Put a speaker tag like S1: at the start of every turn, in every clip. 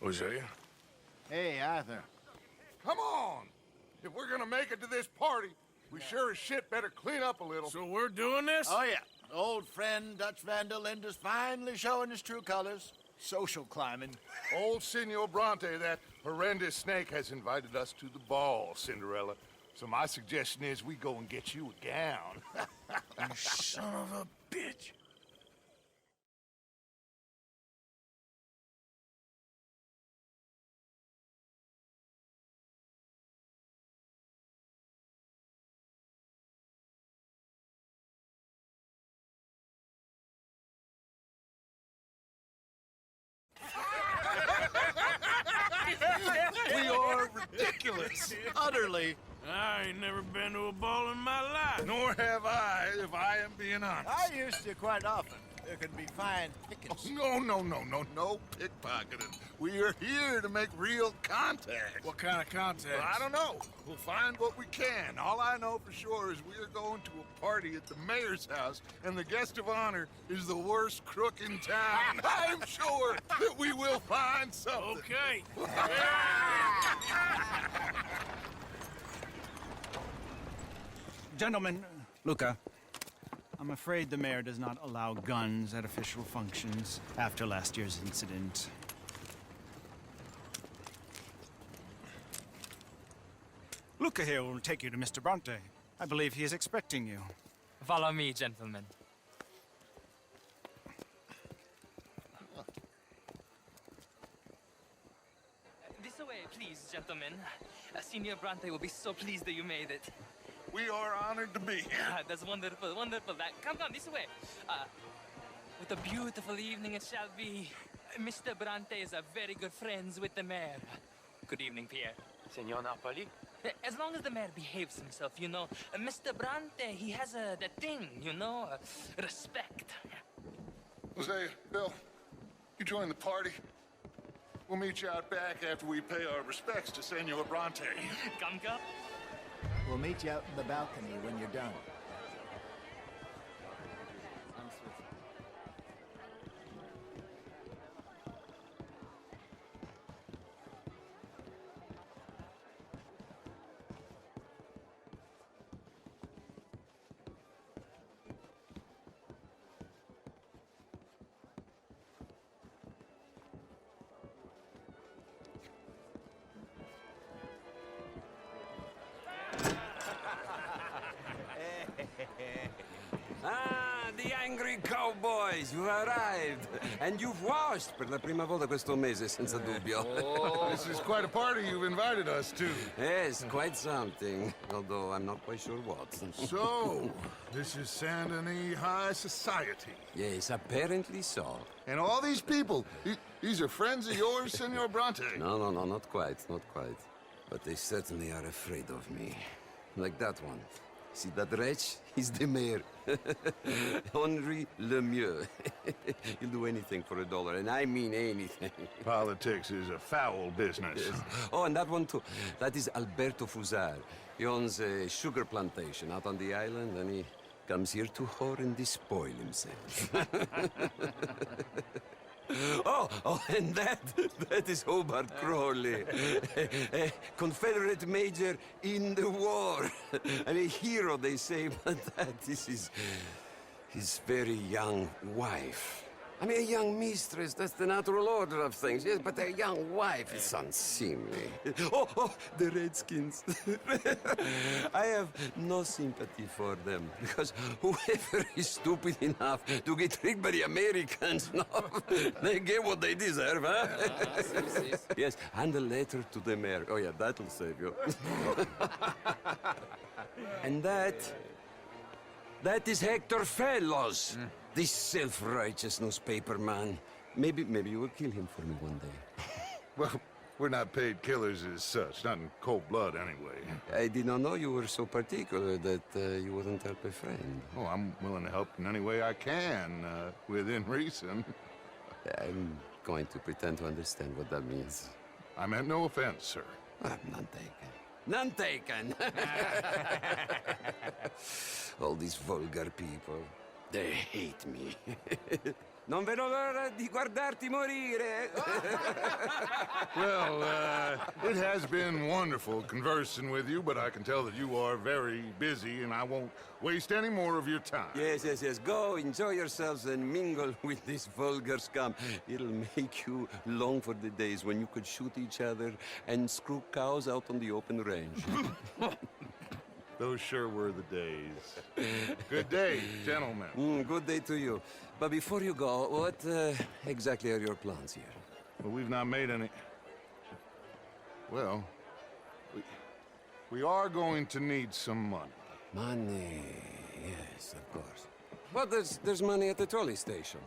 S1: Hosea?
S2: Hey, Arthur.
S3: Come on! If we're gonna make it to this party, we sure as shit better clean up a little.
S1: So we're doing this?
S2: Oh, yeah. Old friend Dutch Van der Linde's finally showing his true colors. Social climbing.
S3: Old Senor Bronte, that horrendous snake, has invited us to the ball, Cinderella. So my suggestion is we go and get you a gown.
S1: You son of a bitch.
S3: We are ridiculous.
S2: Utterly.
S1: I ain't never been to a ball in my life.
S3: Nor have I, if I am being honest.
S2: I used to quite often. There can be fine pickings.
S3: No pickpocketing. We are here to make real contact.
S1: What kind of contact?
S3: Well, I don't know. We'll find what we can. All I know for sure is we are going to a party at the mayor's house, and the guest of honor is the worst crook in town. I'm sure that we will find something.
S1: Okay.
S4: Gentlemen, Luca, I'm afraid the mayor does not allow guns at official functions after last year's incident. Luca here will take you to Mr. Bronte. I believe he is expecting you.
S5: Follow me, gentlemen. This way, please, gentlemen. Senior Bronte will be so pleased that you made it.
S3: We are honored to be here.
S5: That's wonderful, wonderful. Come, this way. What a beautiful evening it shall be. Mr. Bronte is a very good friends with the mayor. Good evening, Pierre.
S6: Senor Napoli?
S5: As long as the mayor behaves himself, you know. Mr. Bronte, he has that thing, you know, respect.
S3: Hosea, Bill, you join the party. We'll meet you out back after we pay our respects to Senor Bronte.
S5: Come.
S2: We'll meet you out in the balcony when you're done.
S7: Ah, the angry cowboys, you arrived. And you've washed per la prima volta questo mese, senza dubbio.
S3: This is quite a party you've invited us to.
S7: Yes, quite something. Although I'm not quite sure what.
S3: So, this is Saint Denis High Society.
S7: Yes, apparently so.
S3: And all these people, these are friends of yours, Senor Bronte?
S7: No, not quite, not quite. But they certainly are afraid of me. Like that one. See that wretch? He's the mayor. Henri Lemieux. He'll do anything for $1, and I mean anything.
S3: Politics is a foul business.
S7: Yes. Oh, and that one too. That is Alberto Fusar. He owns a sugar plantation out on the island, and he comes here to whore and despoil himself. Oh, and that is Hobart Crawley, a Confederate major in the war, and a hero, they say, but that is his very young wife. I mean, a young mistress, that's the natural order of things, yes, but a young wife is unseemly. Oh, the Redskins. I have no sympathy for them, because whoever is stupid enough to get tricked by the Americans, no, they get what they deserve, huh? Yes, and a letter to the mayor. Oh, yeah, that'll save you. And that is Hector Fellows. This self-righteous newspaper man. Maybe you will kill him for me one day.
S3: Well, we're not paid killers as such, not in cold blood anyway.
S7: I did not know you were so particular that you wouldn't help a friend.
S3: Oh, I'm willing to help in any way I can, within reason.
S7: I'm going to pretend to understand what that means.
S3: I meant no offense, sir.
S7: None taken. None taken! All these vulgar people. They hate me. Non vedo l'ora di guardarti morire.
S3: Well, it has been wonderful conversing with you, but I can tell that you are very busy, and I won't waste any more of your time.
S7: Yes, yes, yes. Go, enjoy yourselves, and mingle with this vulgar scum. It'll make you long for the days when you could shoot each other and screw cows out on the open range.
S3: Those sure were the days. Good day, gentlemen.
S7: Good day to you. But before you go, what exactly are your plans here?
S3: Well, we've not made any... Well, we are going to need some money.
S7: Money, yes, of course. But there's money at the trolley station.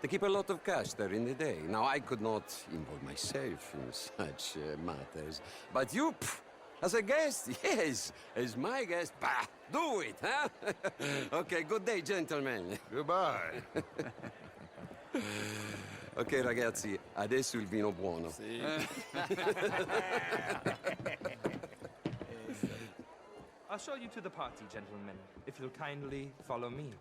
S7: They keep a lot of cash there in the day. Now, I could not involve myself in such matters. But you, as a guest, yes, as my guest, bah, do it, huh? Okay, good day, gentlemen.
S3: Goodbye.
S7: Ok, ragazzi, adesso il vino buono.
S5: I'll show you to the party, gentlemen, if you'll kindly follow me.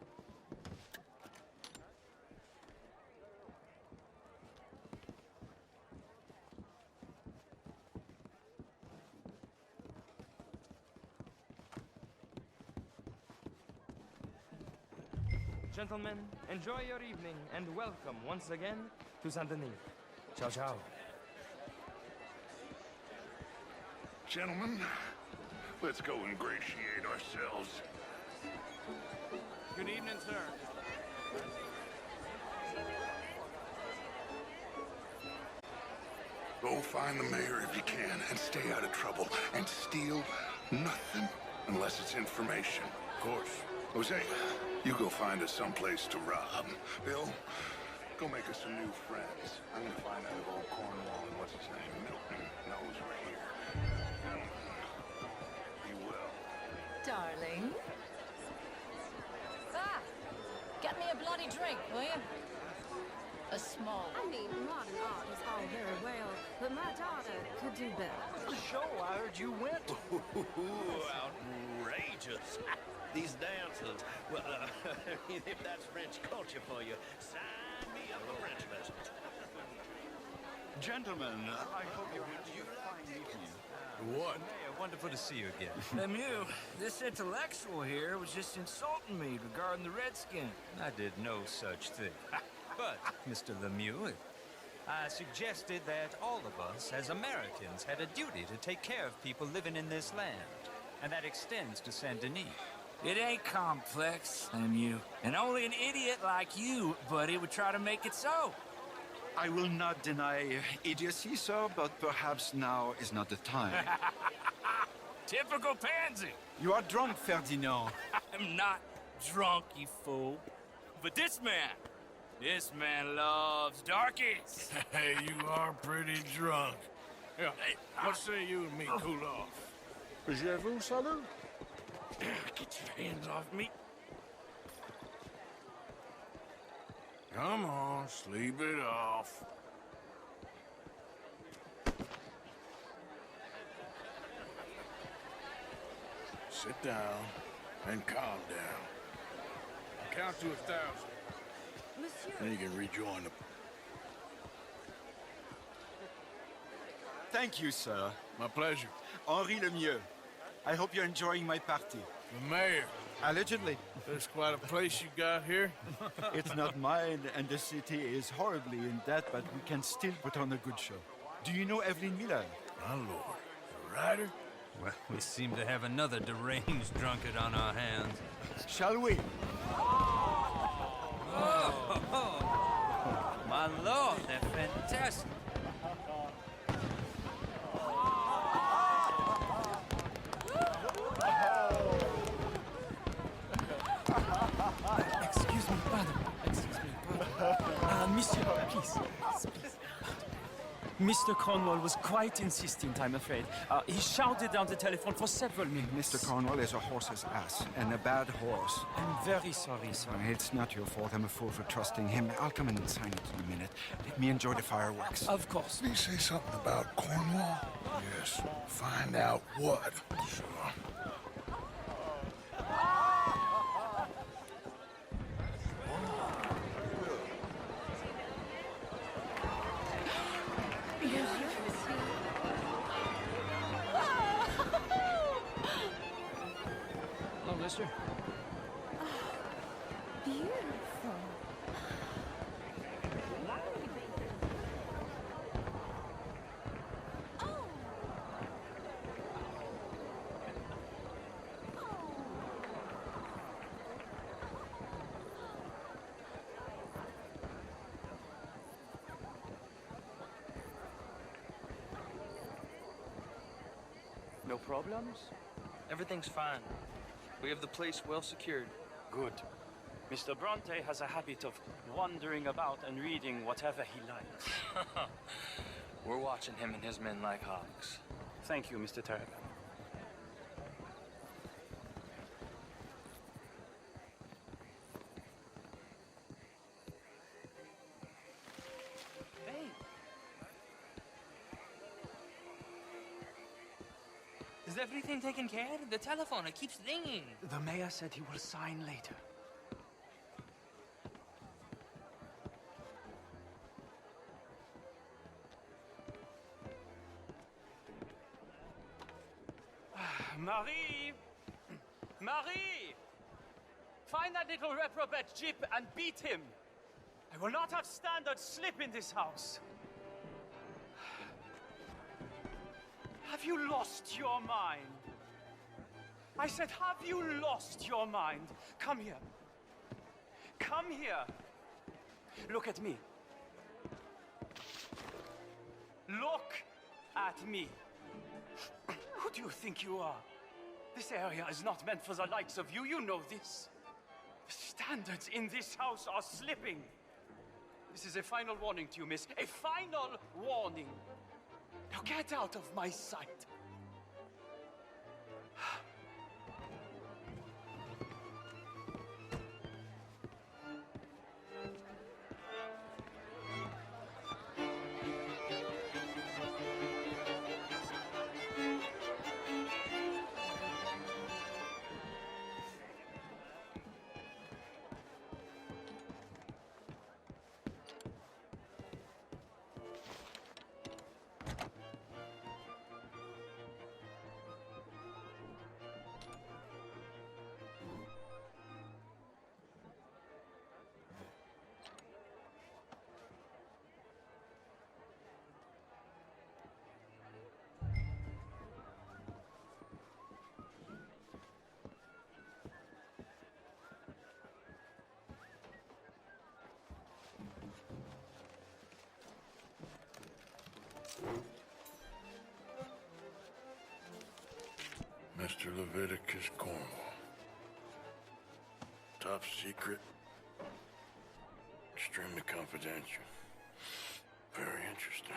S5: Gentlemen, enjoy your evening and welcome once again to Saint Denis. Ciao, ciao.
S3: Gentlemen, let's go ingratiate ourselves.
S1: Good evening, sir.
S3: Go find the mayor if you can and stay out of trouble and steal nothing unless it's information. Of course. Jose, you go find us someplace to rob. Bill, go make us some new friends. I'm gonna find out if old Cornwall and what's his name, Milton, knows we're here. He will.
S6: Darling. Ah! Get me a bloody drink, will you? A small.
S8: I mean, modern art is all very well, but my daughter could do better.
S9: The show I heard you went to. Outrageous. These dancers. Well, if that's French culture for you, sign me up for French lessons.
S10: Gentlemen, I hope you had a fine evening.
S1: What?
S10: Mayor, wonderful to see you again.
S9: Lemieux, this intellectual here was just insulting me regarding the Redskin.
S10: I did no such thing. But, Mr. Lemieux, I suggested that all of us, as Americans, had a duty to take care of people living in this land. And that extends to Saint Denis.
S9: It ain't complex, Lemieux. And only an idiot like you, buddy, would try to make it so.
S11: I will not deny idiocy, sir, but perhaps now is not the time.
S9: Typical pansy.
S11: You are drunk, Ferdinand.
S9: I'm not drunk, you fool. But this man loves darkies.
S1: Hey, you are pretty drunk. Yeah, what say you and me cool off?
S3: Je vous salue.
S9: Get your hands off me.
S1: Come on, sleep it off. Sit down and calm down. I'll count to 1,000.
S8: Monsieur,
S1: Then you can rejoin the...
S11: Thank you, sir.
S1: My pleasure.
S11: Henri Lemieux. I hope you're enjoying my party.
S1: The mayor.
S11: Allegedly.
S1: There's quite a place you got here.
S11: It's not mine, and the city is horribly in debt, but we can still put on a good show. Do you know Evelyn Miller?
S1: My lord. The writer?
S10: Well, we seem to have another deranged drunkard on our hands.
S11: Shall we?
S10: My lord, they're fantastic.
S5: Excuse me, pardon. Excuse me, pardon. Monsieur, please. Mr. Cornwall was quite insistent, I'm afraid. He shouted down the telephone for several minutes.
S11: Mr. Cornwall is a horse's ass, and a bad horse.
S5: I'm very sorry, sir.
S11: It's not your fault. I'm a fool for trusting him. I'll come in and sign it in a minute. Let me enjoy the fireworks.
S5: Of course.
S3: Did he say something about Cornwall? Yes. Find out what. Sure.
S4: sister?
S8: Beautiful. Oh.
S12: No problems?
S5: Everything's fine. We have the place well secured.
S12: Good. Mr. Bronte has a habit of wandering about and reading whatever he likes.
S5: We're watching him and his men like hawks.
S12: Thank you, Mr. Terragon.
S5: Hey! Is everything taken care of? The telephone, it keeps ringing.
S12: The mayor said he will sign later. Marie! Marie! Find that little reprobate Jip and beat him. I will not have standard slip in this house. Have you lost your mind? I said, have you lost your mind? Come here. Come here. Look at me. Look at me. Who do you think you are? This area is not meant for the likes of you. You know this. The standards in this house are slipping. This is a final warning to you, miss. A final warning. Now get out of my sight.
S1: Mr. Leviticus Cornwall. Top secret. Extremely confidential. Very interesting.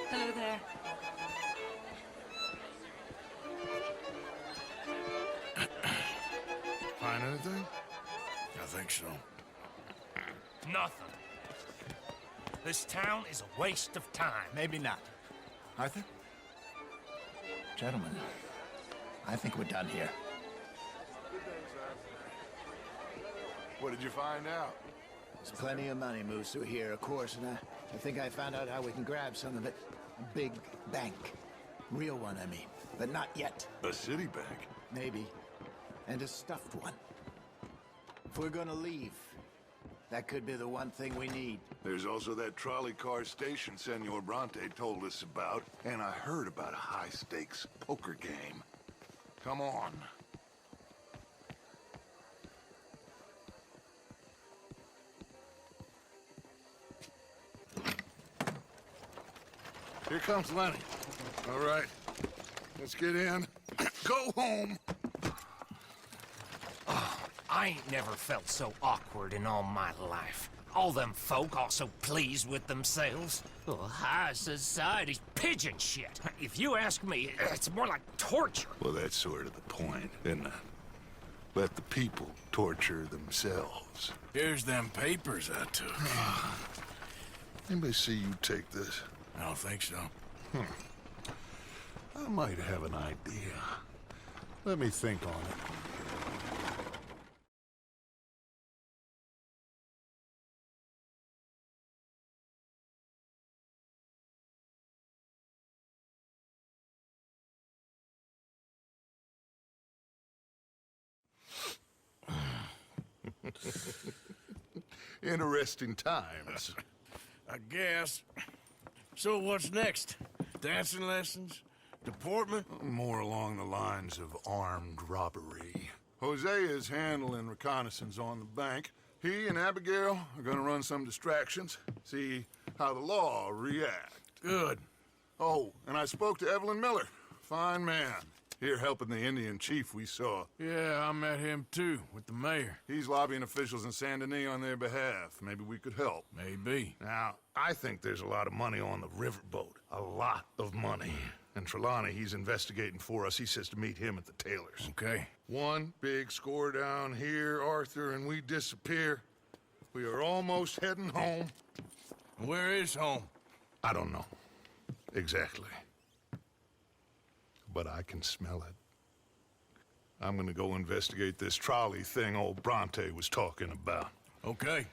S6: Hello there.
S1: Find anything? I think so.
S13: Nothing. This town is a waste of time.
S2: Maybe not. Arthur? Gentlemen, I think we're done here.
S3: What did you find out?
S2: There's plenty of money moves through here, of course, and I think I found out how we can grab some of it. A big bank. Real one, I mean. But not yet.
S3: A city bank?
S2: Maybe. And a stuffed one. If we're gonna leave, that could be the one thing we need.
S3: There's also that trolley car station Senor Bronte told us about, and I heard about a high-stakes poker game. Come on. Here comes Lenny. All right, let's get in. Go home.
S13: I ain't never felt so awkward in all my life. All them folk all so pleased with themselves. Oh, high society's pigeon shit. If you ask me, it's more like torture.
S3: Well, that's sort of the point, isn't it? Let the people torture themselves.
S1: Here's them papers I took.
S3: Anybody see you take this?
S1: I don't think so.
S3: I might have an idea. Let me think on it. Interesting times.
S1: I guess. So what's next? Dancing lessons? Deportment?
S3: More along the lines of armed robbery. Hosea is handling reconnaissance on the bank. He and Abigail are gonna run some distractions, see how the law react.
S1: Good.
S3: Oh, and I spoke to Evelyn Miller. Fine man. Here helping the Indian chief we saw.
S1: Yeah, I met him too, with the mayor.
S3: He's lobbying officials in Saint Denis on their behalf. Maybe we could help.
S1: Maybe.
S3: Now, I think there's a lot of money on the riverboat. A lot of money. And Trelawney, he's investigating for us. He says to meet him at the Taylor's.
S1: Okay.
S3: One big score down here, Arthur, and we disappear. We are almost heading home.
S1: Where is home?
S3: I don't know. Exactly. But I can smell it. I'm gonna go investigate this trolley thing old Bronte was talking about.
S1: Okay.